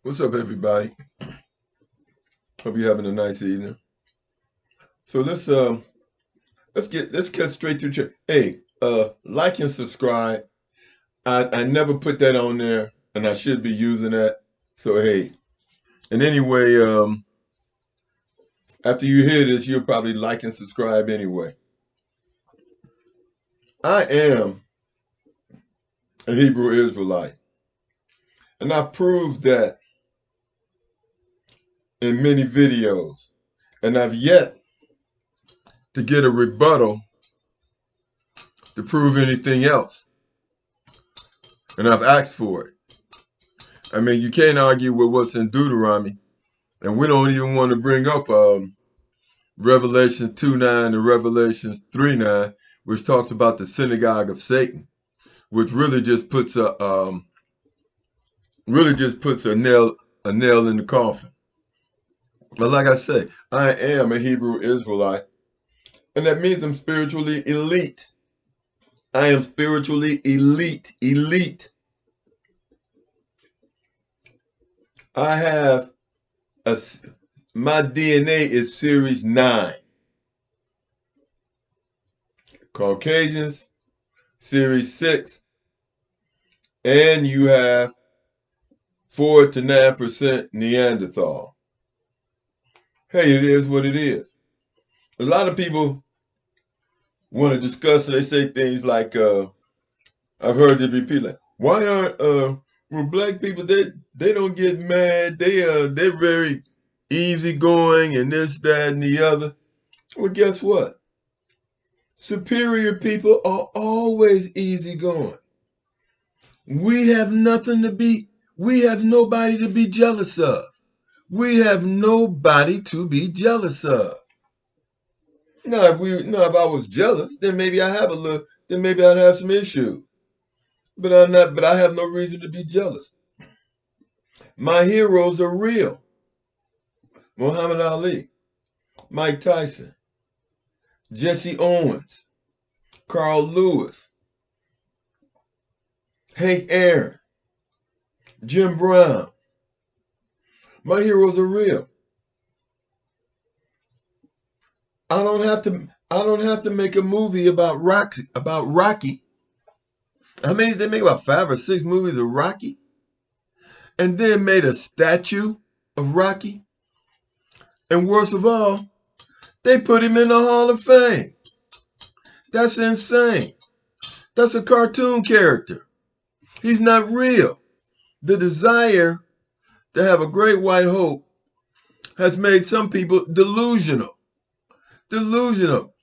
What's up, everybody? Hope you're having a nice evening. So let's get straight to the. Hey, like and subscribe. I never put that on there, and I should be using that. So hey, and anyway, after you hear this, you'll probably like and subscribe anyway. I am a Hebrew Israelite, and I've proved that in many videos, and I've yet to get a rebuttal to prove anything else, and I've asked for it. I mean, you can't argue with what's in Deuteronomy. And we don't even want to bring up Revelation 2:9 and Revelation 3:9, which talks about the synagogue of Satan, which really just puts a nail in the coffin. But like I say, I am a Hebrew Israelite, and that means I'm spiritually elite. I am spiritually elite. I have a my DNA is series 9. Caucasians, series 6, and you have 4 to 9% Neanderthal. Hey, it is what it is. A lot of people want to discuss, and they say things like, I've heard it repeated, like, why aren't well, black people, they don't get mad, they're very easygoing and this, that, and the other. Well, guess what? Superior people are always easygoing. We have we have nobody to be jealous of. We have nobody to be jealous of. If I was jealous, then maybe I'd have some issues. But I'm not, but I have no reason to be jealous. My heroes are real. Muhammad Ali, Mike Tyson, Jesse Owens, Carl Lewis, Hank Aaron, Jim Brown. My heroes are real. I don't have to make a movie about Rocky. How many they make, about 5 or 6 movies of Rocky? And then made a statue of Rocky. And worst of all, they put him in the Hall of Fame. That's insane. That's a cartoon character. He's not real. The desire to have a great white hope has made some people delusional. Delusional.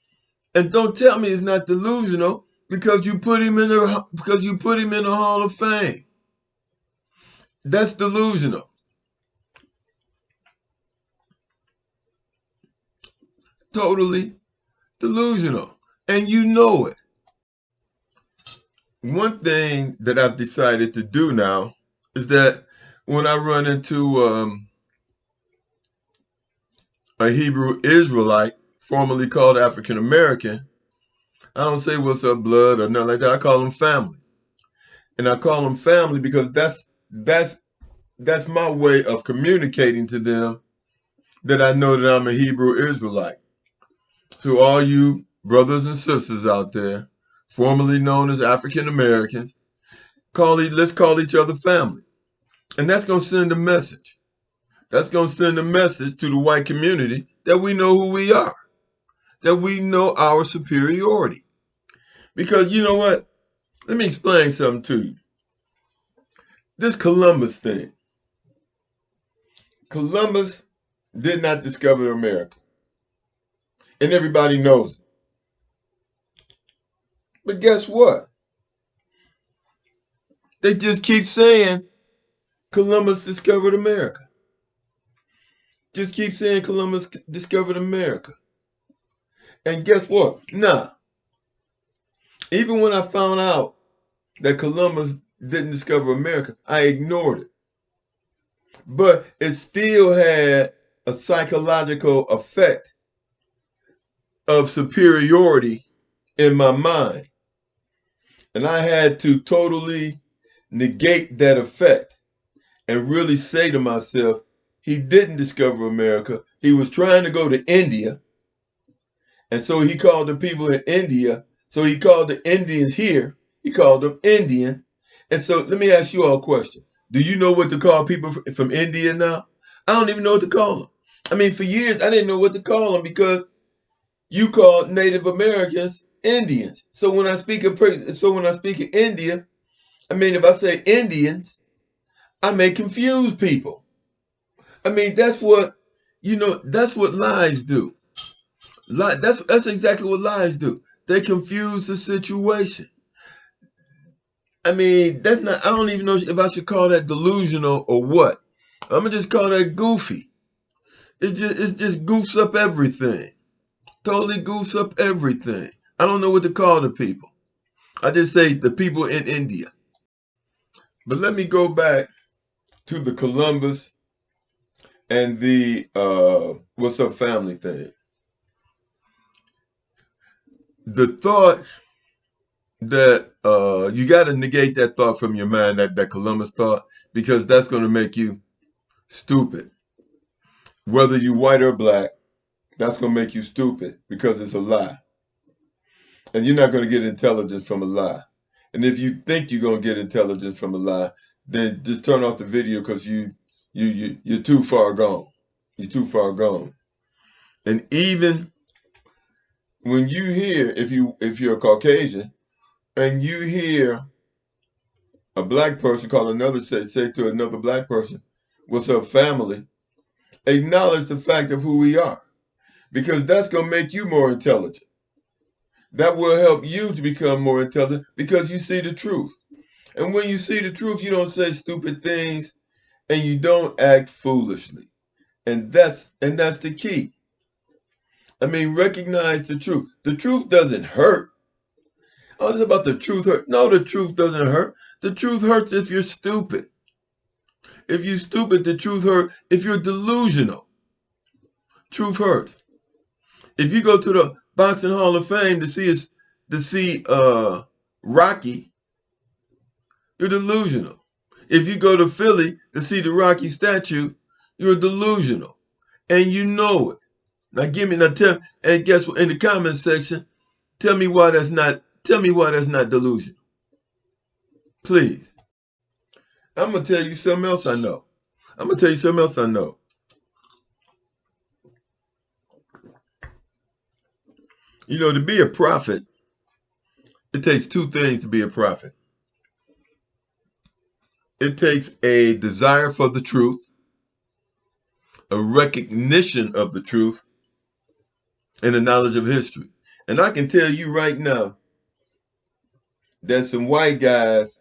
And don't tell me it's not delusional because you put him in the Hall of Fame. That's delusional. Totally delusional. And you know it. One thing that I've decided to do now is that when I run into a Hebrew Israelite, formerly called African American, I don't say what's up, blood, or nothing like that. I call them family. And I call them family because that's my way of communicating to them that I know that I'm a Hebrew Israelite. To all you brothers and sisters out there, formerly known as African Americans, let's call each other family. And that's going to send a message. That's going to send a message to the white community that we know who we are, that we know our superiority. Because you know what? Let me explain something to you. This Columbus thing. Columbus did not discover America. And everybody knows it. But guess what? They just keep saying Columbus discovered America. Just keep saying Columbus discovered America. And guess what? Nah. Even when I found out that Columbus didn't discover America, I ignored it. But it still had a psychological effect of superiority in my mind. And I had to totally negate that effect and really say to myself, he didn't discover America. He was trying to go to India. And so he called the people in India. So he called the Indians here. He called them Indian. And so let me ask you all a question. Do you know what to call people from India now? I don't even know what to call them. I mean, for years, I didn't know what to call them because you called Native Americans Indians. So when I speak of India, I mean, if I say Indians, I may confuse people. I mean, that's what lies do. That's exactly what lies do. They confuse the situation. I mean, that's not. I don't even know if I should call that delusional or what. I'm gonna just call that goofy. It just goofs up everything. Totally goofs up everything. I don't know what to call the people. I just say the people in India. But let me go back to the Columbus and the what's up family thing. The thought that you got to negate that thought from your mind, that Columbus thought, because that's going to make you stupid. Whether you white or black, that's going to make you stupid because it's a lie. And you're not going to get intelligence from a lie. And if you think you're going to get intelligence from a lie, then just turn off the video because you're too far gone. You're too far gone. And even when you hear, if you're a Caucasian, and you hear a black person call another, say to another black person, "What's up, family?" Acknowledge the fact of who we are, because that's going to make you more intelligent. That will help you to become more intelligent because you see the truth. And when you see the truth, you don't say stupid things and you don't act foolishly. And that's the key. I mean, recognize the truth. The truth doesn't hurt. Oh, this is about the truth hurt. No, the truth doesn't hurt. The truth hurts if you're stupid. If you're stupid, the truth hurts. If you're delusional, truth hurts. If you go to the Boxing Hall of Fame to see Rocky, you're delusional. If you go to Philly to see the Rocky statue, you're delusional, and you know it. And guess what? In the comment section, tell me why that's not. Tell me why that's not delusional, please. I'm gonna tell you something else I know. I'm gonna tell you something else I know. You know, to be a prophet, it takes two things to be a prophet. It takes a desire for the truth, a recognition of the truth, and a knowledge of history. And I can tell you right now that some white guys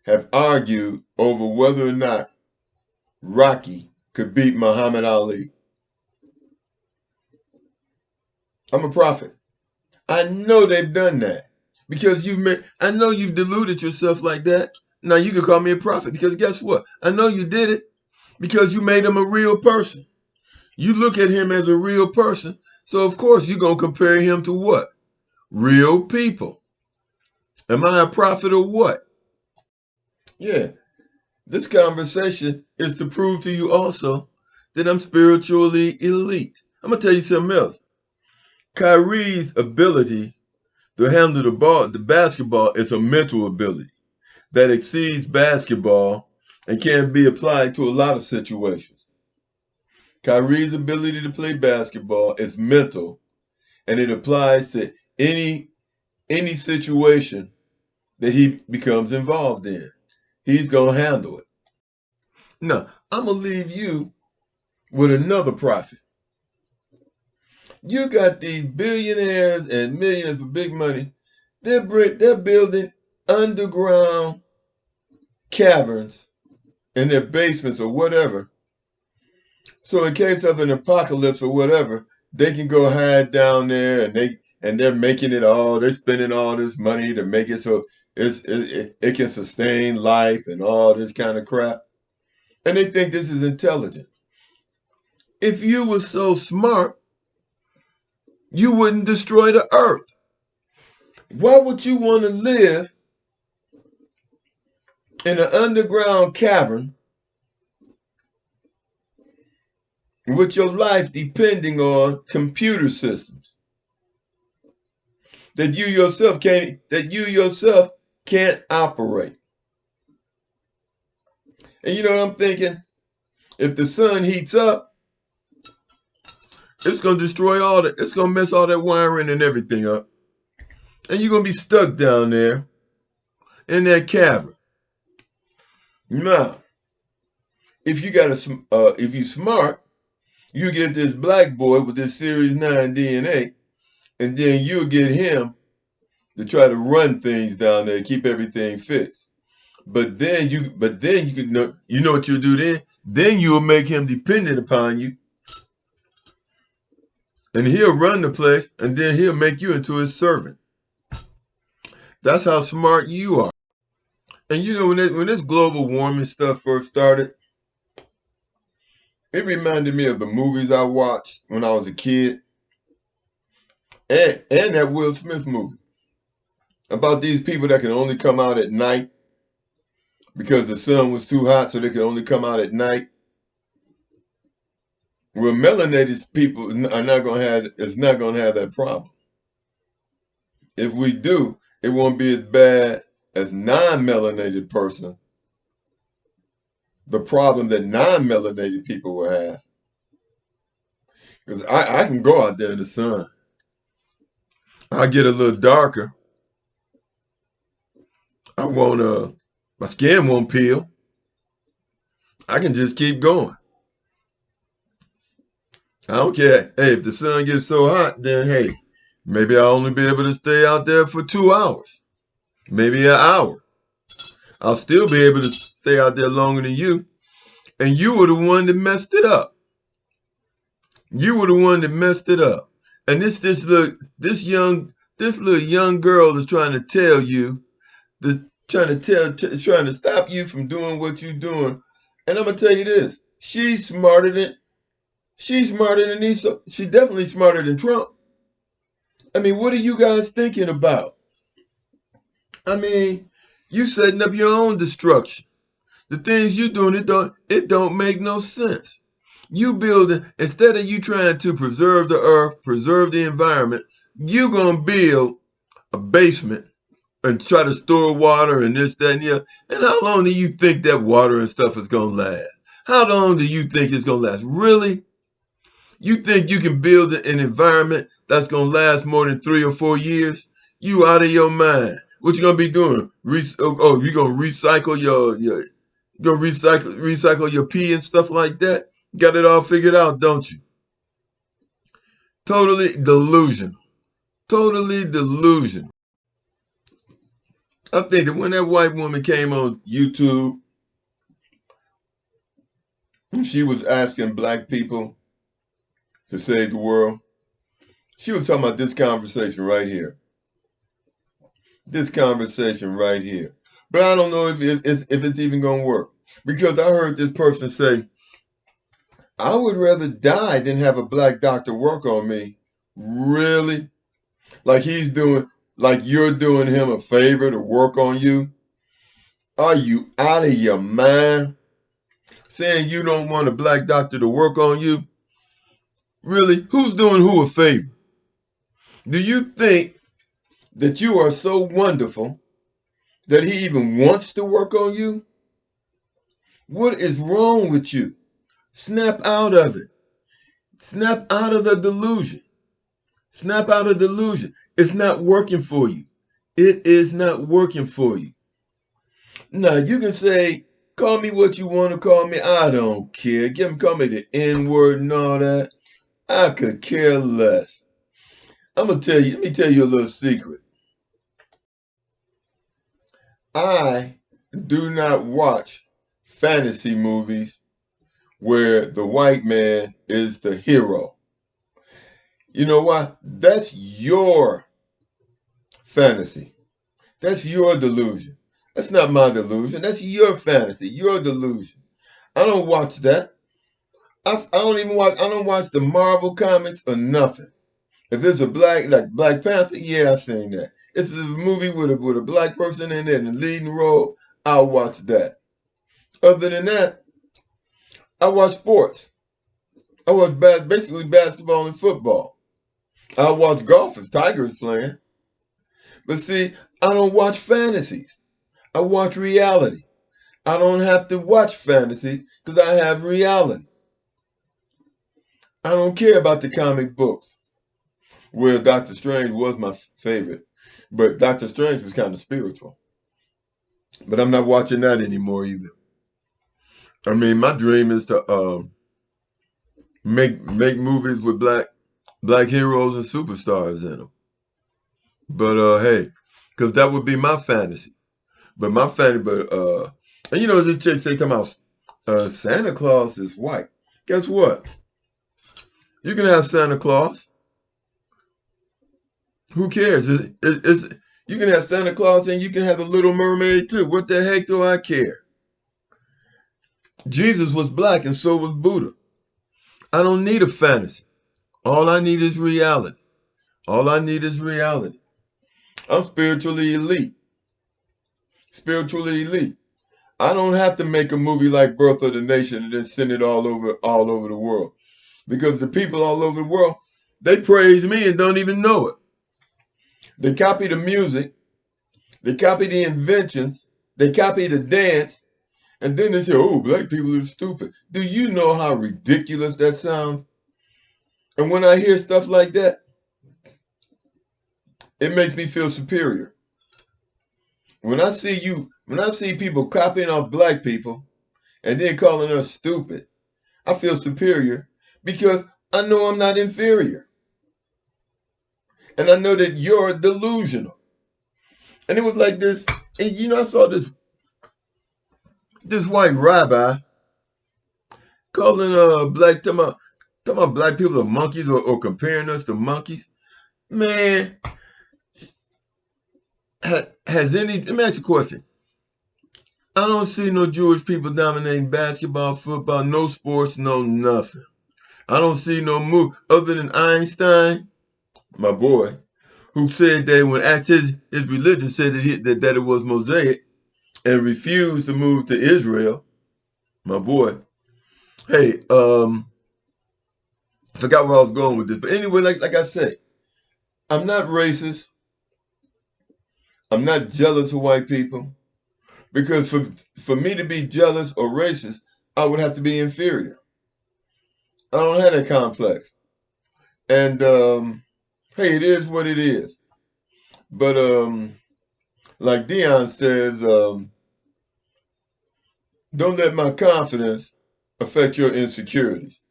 have argued over whether or not Rocky could beat Muhammad Ali. I'm a prophet. I know they've done that because I know you've deluded yourself like that. Now you can call me a prophet because guess what? I know you did it because you made him a real person. You look at him as a real person. So of course you're going to compare him to what? Real people. Am I a prophet or what? Yeah. This conversation is to prove to you also that I'm spiritually elite. I'm going to tell you something else. Kyrie's ability to handle the basketball, is a mental ability that exceeds basketball and can be applied to a lot of situations. Kyrie's ability to play basketball is mental, and it applies to any situation that he becomes involved in. He's going to handle it. Now, I'm going to leave you with another prophet. You got these billionaires and millionaires with big money. They're building underground caverns in their basements or whatever. So in case of an apocalypse or whatever, they can go hide down there, and they're making it all. They're spending all this money to make it so it can sustain life and all this kind of crap. And they think this is intelligent. If you were so smart, you wouldn't destroy the earth. Why would you want to live in an underground cavern with your life depending on computer systems that you yourself can't operate. And you know what I'm thinking? If the sun heats up, it's gonna destroy it's gonna mess all that wiring and everything up. And you're gonna be stuck down there in that cavern. Now, if you smart, you get this black boy with this Series 9 DNA, and then you'll get him to try to run things down there, keep everything fixed. But then you can know, you know what you'll do then? Then you'll make him dependent upon you, and he'll run the place, and then he'll make you into his servant. That's how smart you are. And you know when this global warming stuff first started, it reminded me of the movies I watched when I was a kid, and that Will Smith movie about these people that can only come out at night because the sun was too hot, so they could only come out at night. Well, melanated people are not going to have is not going to have that problem. If we do, it won't be as bad as non-melanated person. The problem that non-melanated people will have, because I can go out there in the sun. I get a little darker. I won't my skin won't peel. I can just keep going. I don't care. Hey, if the sun gets so hot, then hey, maybe I'll only be able to stay out there for 2 hours, maybe an hour. I'll still be able to stay out there longer than you. And you were the one that messed it up. You were the one that messed it up. And this little young girl is trying to tell you, trying to stop you from doing what you're doing. And I'm gonna tell you this: she's smarter than these. She's definitely smarter than Trump. I mean, what are you guys thinking about? I mean, you setting up your own destruction. The things you doing, it don't make no sense. You building, instead of you trying to preserve the earth, preserve the environment, you gonna build a basement and try to store water and this, that, and the other. And how long do you think that water and stuff is gonna last? How long do you think it's gonna last? Really? You think you can build an environment that's gonna last more than 3 or 4 years? You out of your mind. What you gonna be doing? You gonna recycle you gonna recycle your pee and stuff like that? Got it all figured out, don't you? Totally delusion. Totally delusion. I'm thinking when that white woman came on YouTube, she was asking black people to save the world. She was talking about this conversation right here. This conversation right here. But I don't know if it's even going to work. Because I heard this person say, I would rather die than have a black doctor work on me. Really? Like you're doing him a favor to work on you? Are you out of your mind? Saying you don't want a black doctor to work on you? Really? Who's doing who a favor? Do you think that you are so wonderful that he even wants to work on you? What is wrong with you? Snap out of it. Snap out of the delusion. Snap out of delusion. It's not working for you. It is not working for you. Now, you can say, call me what you want to call me. I don't care. Call me the N-word and all that. I could care less. Let me tell you a little secret. I do not watch fantasy movies where the white man is the hero. You know why? That's your fantasy. That's your delusion. That's not my delusion. That's your fantasy, your delusion. I don't watch that. I don't watch the Marvel comics or nothing. If it's like Black Panther, yeah, I've seen that. If it's a movie with a black person in it in the leading role, I'll watch that. Other than that, I watch sports. I watch basically basketball and football. I watch golf if Tiger's playing. But see, I don't watch fantasies. I watch reality. I don't have to watch fantasies because I have reality. I don't care about the comic books. Well, Doctor Strange was my favorite, but Doctor Strange was kind of spiritual. But I'm not watching that anymore either. I mean, my dream is to make movies with black heroes and superstars in them. But hey, because that would be my fantasy. But my fantasy, and you know, this chick say talking about Santa Claus is white. Guess what? You can have Santa Claus. Who cares? You can have Santa Claus and you can have the Little Mermaid too. What the heck do I care? Jesus was black and so was Buddha. I don't need a fantasy. All I need is reality. All I need is reality. I'm spiritually elite. Spiritually elite. I don't have to make a movie like Birth of the Nation and then send it all over the world. Because the people all over the world, they praise me and don't even know it. They copy the music, they copy the inventions, they copy the dance, and then they say, oh, black people are stupid. Do you know how ridiculous that sounds? And when I hear stuff like that, it makes me feel superior. When I see people copying off black people and then calling us stupid, I feel superior because I know I'm not inferior. And I know that you're delusional. And it was like this, and you know, I saw this white rabbi calling talking about black people are monkeys or comparing us to monkeys. Man, let me ask you a question. I don't see no Jewish people dominating basketball, football, no sports, no nothing. I don't see no move other than Einstein, my boy, who said that when asked his religion said that it was Mosaic and refused to move to Israel, my boy. Hey, I forgot where I was going with this, but anyway, like I say, I'm not racist. I'm not jealous of white people because for me to be jealous or racist, I would have to be inferior. I don't have that complex, and hey, it is what it is. But like Dion says, don't let my confidence affect your insecurities,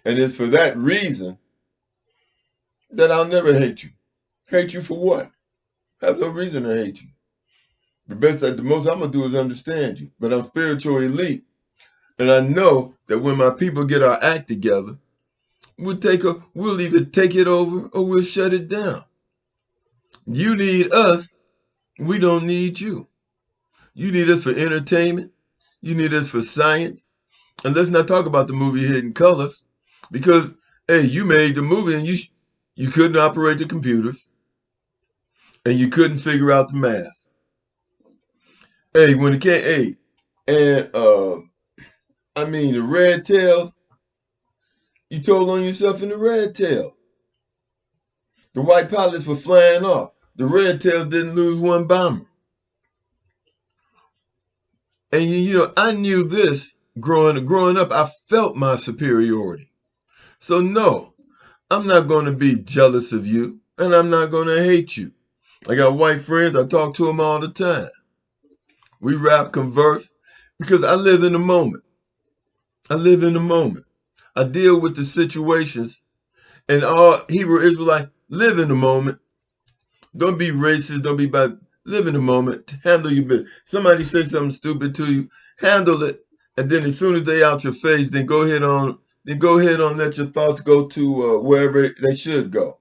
and it's for that reason that I'll never hate you. Hate you for what? I have no reason to hate you. The most I'm gonna do is understand you. But I'm spiritual elite, and I know that when my people get our act together, we'll either take it over or we'll shut it down. You need us, we don't need you. You need us for entertainment, you need us for science. And let's not talk about the movie Hidden Colors, because hey, you made the movie and you couldn't operate the computers and you couldn't figure out the math. Hey, when it came, hey, and I mean the red tails, you told on yourself in the red tail. The white pilots were flying off. The red tails didn't lose one bomber. And you know, I knew this growing up. I felt my superiority. So no, I'm not going to be jealous of you, and I'm not going to hate you. I got white friends. I talk to them all the time. We rap, converse, because I live in the moment. I live in the moment. I deal with the situations, and all Hebrew Israelites live in the moment. Don't be racist. Don't be bad. Live in the moment. Handle your business. Somebody say something stupid to you. Handle it, and then as soon as they out your face, then go ahead on. Then go ahead on. Let your thoughts go to wherever they should go,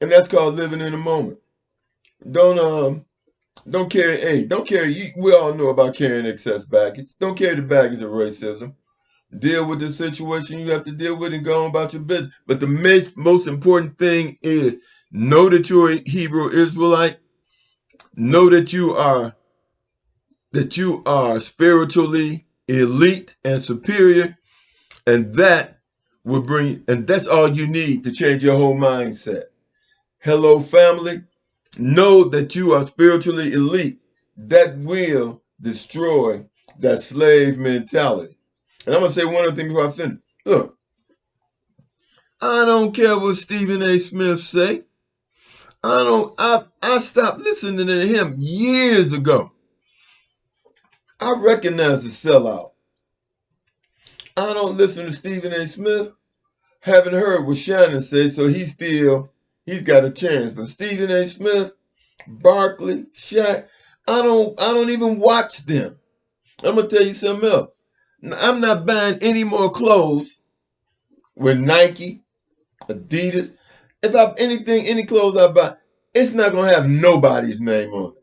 and that's called living in the moment. Don't carry. Hey, don't carry. We all know about carrying excess baggage. Don't carry the baggage of racism. Deal with the situation you have to deal with and go on about your business. But the most important thing is know that you're a Hebrew Israelite. Know that you are spiritually elite and superior, and that will bring, and that's all you need to change your whole mindset. Hello, family. Know that you are spiritually elite. That will destroy that slave mentality. And I'm going to say one other thing before I finish. Look, I don't care what Stephen A. Smith say. I stopped listening to him years ago. I recognize the sellout. I don't listen to Stephen A. Smith. Haven't heard what Shannon said, so he's got a chance. But Stephen A. Smith, Barkley, Shaq, I don't even watch them. I'm gonna tell you something else. I'm not buying any more clothes with Nike, Adidas. If I any clothes I buy, it's not gonna have nobody's name on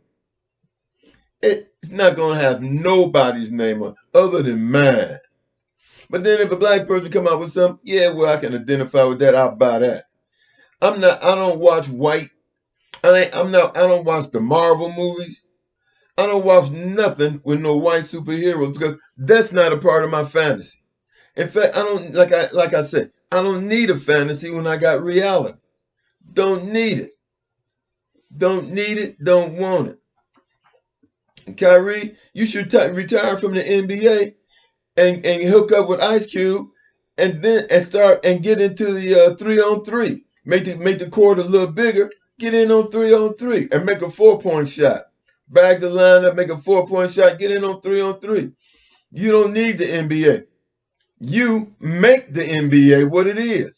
it. It's not gonna have nobody's name on it other than mine. But then if a black person come out with something, yeah, well, I can identify with that. I'll buy that. I don't watch white. I don't watch the Marvel movies. I don't watch nothing with no white superheroes because that's not a part of my fantasy. In fact, I don't like I said, I don't need a fantasy when I got reality. Don't need it. Don't need it. Don't want it. And Kyrie, you should retire from the NBA and hook up with Ice Cube and start and get into the 3-on-3. Make the court a little bigger. Get in on 3-on-3 and make a 4-point shot. Bag the line up, make a 4-point shot. Get in on 3-on-3. You don't need the NBA. You make the NBA what it is.